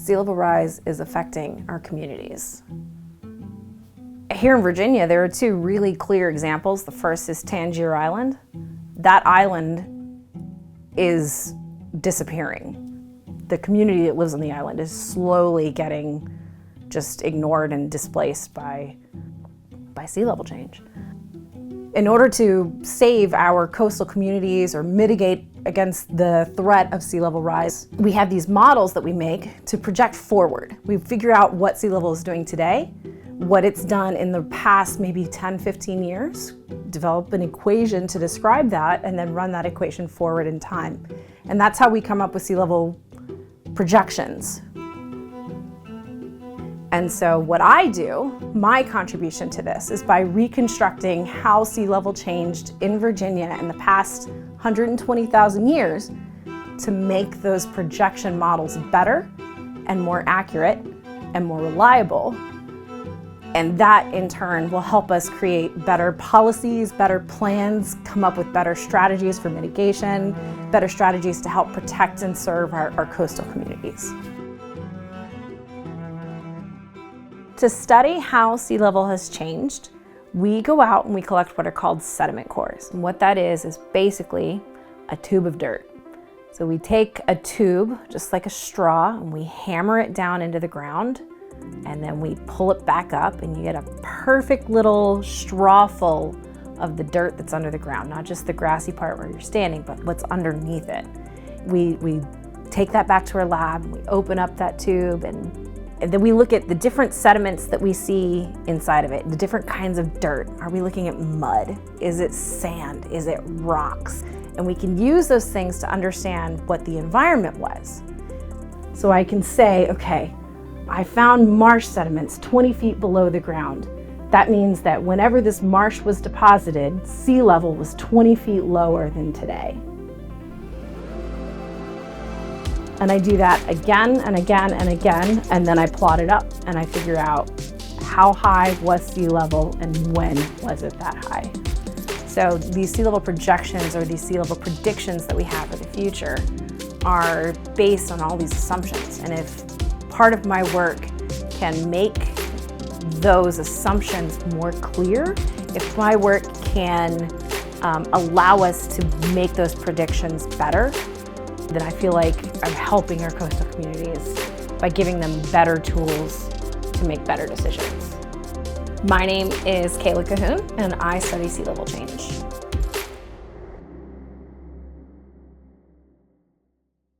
sea level rise is affecting our communities. Here in Virginia, there are two really clear examples. The first is Tangier Island. That island is disappearing. The community that lives on the island is slowly getting just ignored and displaced by sea level change. In order to save our coastal communities or mitigate against the threat of sea level rise, we have these models that we make to project forward. We figure out what sea level is doing today, what it's done in the past maybe 10, 15 years, develop an equation to describe that, and then run that equation forward in time. And that's how we come up with sea level projections. And so what I do, my contribution to this, is by reconstructing how sea level changed in Virginia in the past 120,000 years to make those projection models better and more accurate and more reliable. And that in turn will help us create better policies, better plans, come up with better strategies for mitigation, better strategies to help protect and serve our coastal communities. To study how sea level has changed, we go out and we collect what are called sediment cores. And what that is basically a tube of dirt. So we take a tube, just like a straw, and we hammer it down into the ground, and then we pull it back up, and you get a perfect little straw full of the dirt that's under the ground, not just the grassy part where you're standing, but what's underneath it. We take that back to our lab, and we open up that tube, and then we look at the different sediments that we see inside of it, the different kinds of dirt. Are we looking at mud? Is it sand? Is it rocks? And we can use those things to understand what the environment was. So I can say, okay, I found marsh sediments 20 feet below the ground. That means that whenever this marsh was deposited, sea level was 20 feet lower than today. And I do that again and again and again, and then I plot it up and I figure out how high was sea level and when was it that high. So these sea level projections or these sea level predictions that we have for the future are based on all these assumptions. And if part of my work can make those assumptions more clear, if my work can allow us to make those predictions better, then I feel like I'm helping our coastal communities by giving them better tools to make better decisions. My name is Kayla Cahoon, and I study sea level change.